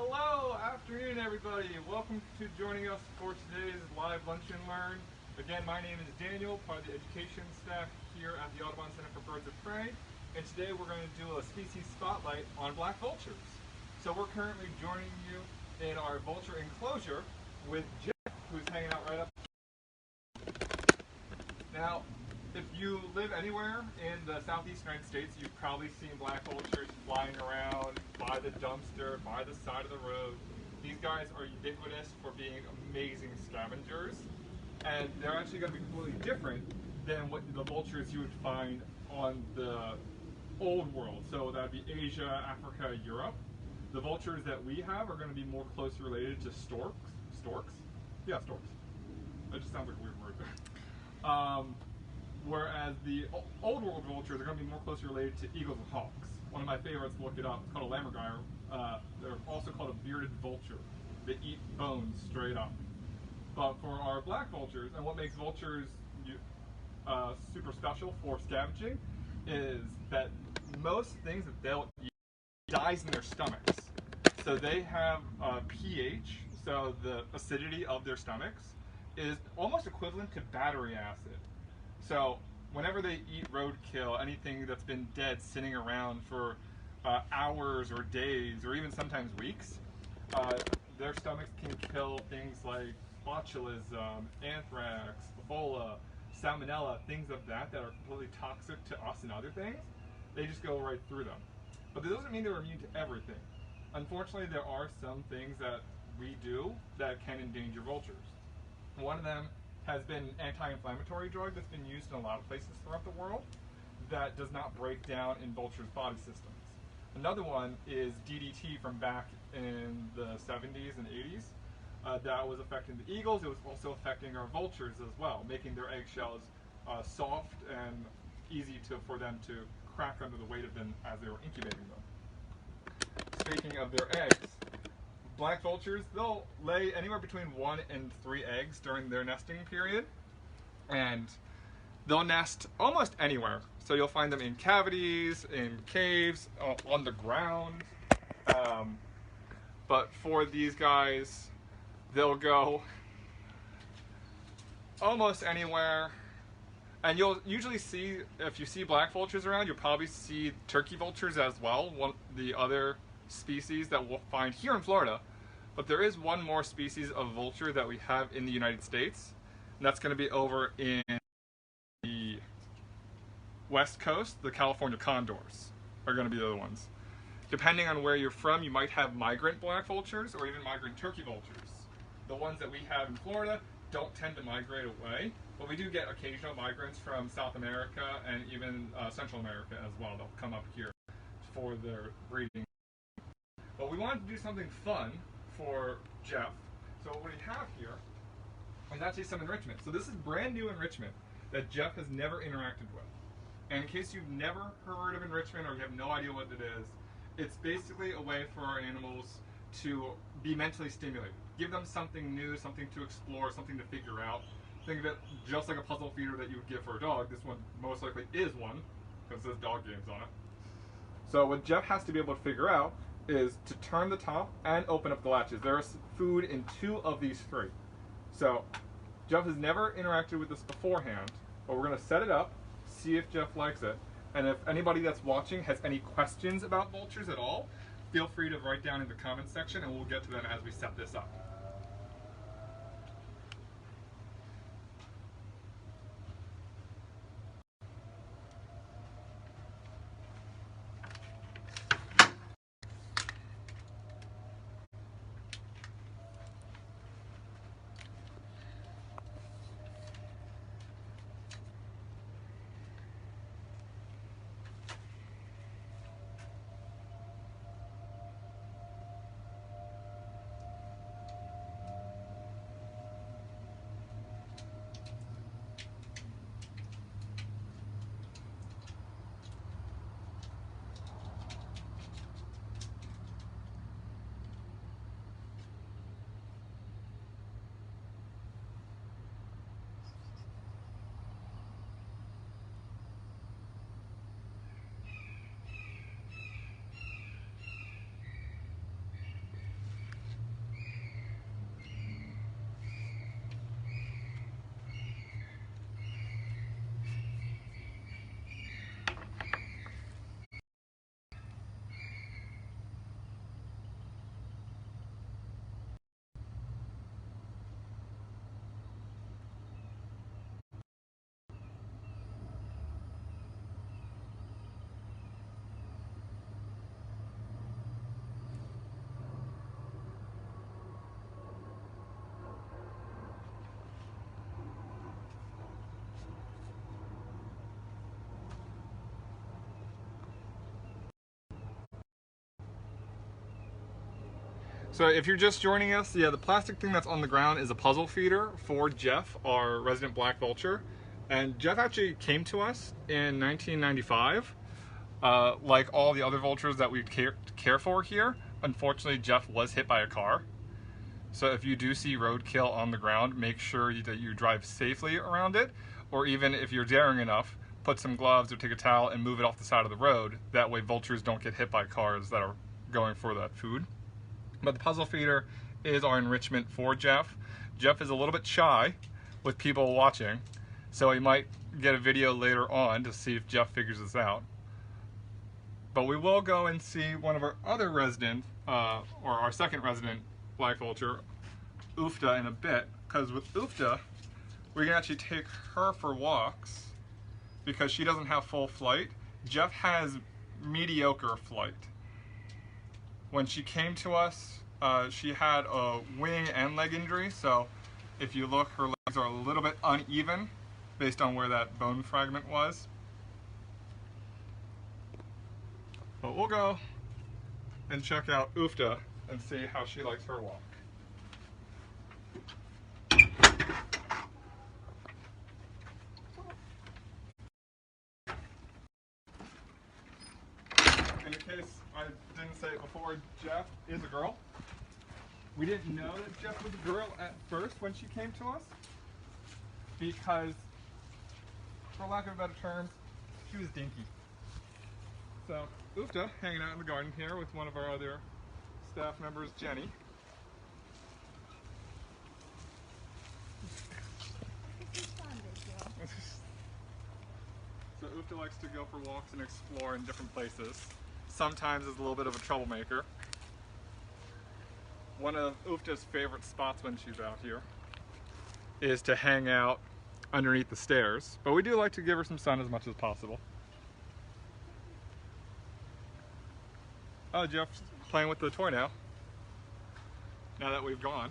Hello, afternoon everybody. Welcome to joining us for today's live Lunch and Learn. Again, my name is Daniel, part of the education staff here at the Audubon Center for Birds of Prey. And today we're going to do a species spotlight on black vultures. So we're currently joining you in our vulture enclosure with Jeff, who's hanging out right up. Now, if you live anywhere in the southeast United States, you've probably seen black vultures flying around by the dumpster, by the side of the road. These guys are ubiquitous for being amazing scavengers, and they're actually going to be completely different than what the vultures you would find on the old world. So that would be Asia, Africa, Europe. The vultures that we have are going to be more closely related to storks. Storks? Yeah, storks. That just sounds like a weird word. Whereas the old world vultures are going to be more closely related to eagles and hawks. One of my favorites, look it up, it's called a lammergeier. They're also called a bearded vulture. They eat bones straight up. But for our black vultures, and what makes vultures super special for scavenging, is that most things that they'll eat dies in their stomachs. So they have pH, so the acidity of their stomachs is almost equivalent to battery acid. So whenever they eat roadkill, anything that's been dead sitting around for hours or days or even sometimes weeks, their stomachs can kill things like botulism, anthrax, Ebola, salmonella, things of that are completely toxic to us and other things. They just go right through them. But that doesn't mean they're immune to everything. Unfortunately, there are some things that we do that can endanger vultures. One of them has been an anti-inflammatory drug that's been used in a lot of places throughout the world that does not break down in vultures' body systems. Another one is DDT from back in the 70s and 80s. That was affecting the eagles. It was also affecting our vultures as well, making their eggshells soft and easy for them to crack under the weight of them as they were incubating them. Speaking of their eggs, black vultures, they'll lay anywhere between 1 and 3 eggs during their nesting period, and they'll nest almost anywhere. So you'll find them in cavities, in caves, on the ground. But for these guys, they'll go almost anywhere. And you'll usually see, if you see black vultures around, you'll probably see turkey vultures as well, one of the other species that we'll find here in Florida. But there is one more species of vulture that we have in the United States, and that's going to be over in the West Coast. The California condors are going to be the other ones. Depending on where you're from, you might have migrant black vultures or even migrant turkey vultures. The ones that we have in Florida don't tend to migrate away, but we do get occasional migrants from South America and even Central America as well. They'll come up here for their breeding. But we wanted to do something fun for Jeff. So what we have here is actually some enrichment. So this is brand new enrichment that Jeff has never interacted with. And in case you've never heard of enrichment or you have no idea what it is, it's basically a way for our animals to be mentally stimulated. Give them something new, something to explore, something to figure out. Think of it just like a puzzle feeder that you would give for a dog. This one most likely is one, because it says dog games on it. So what Jeff has to be able to figure out is to turn the top and open up the latches. There's food in 2 of these 3. So Jeff has never interacted with this beforehand, but we're going to set it up, see if Jeff likes it, and if anybody that's watching has any questions about vultures at all, feel free to write down in the comments section and we'll get to them as we set this up. So if you're just joining us, yeah, the plastic thing that's on the ground is a puzzle feeder for Jeff, our resident black vulture. And Jeff actually came to us in 1995. Like all the other vultures that we care for here, unfortunately Jeff was hit by a car. So if you do see roadkill on the ground, make sure that you drive safely around it, or even if you're daring enough, put some gloves or take a towel and move it off the side of the road. That way vultures don't get hit by cars that are going for that food. But the puzzle feeder is our enrichment for Jeff. Jeff is a little bit shy with people watching, so he might get a video later on to see if Jeff figures this out. But we will go and see one of our other resident, or our second resident black vulture, Ufta, in a bit, because with Ufta, we can actually take her for walks because she doesn't have full flight. Jeff has mediocre flight. When she came to us, she had a wing and leg injury, so if you look, her legs are a little bit uneven based on where that bone fragment was. But we'll go and check out Ufta and see how she likes her walk. In case I didn't say it before, Jeff is a girl. We didn't know that Jeff was a girl at first when she came to us because, for lack of better terms, she was dinky. So Ufta hanging out in the garden here with one of our other staff members, Jenny. So Ufta likes to go for walks and explore in different places. Sometimes is a little bit of a troublemaker. One of Ufta's favorite spots when she's out here is to hang out underneath the stairs, but we do like to give her some sun as much as possible. Oh, Jeff's playing with the toy now that we've gone.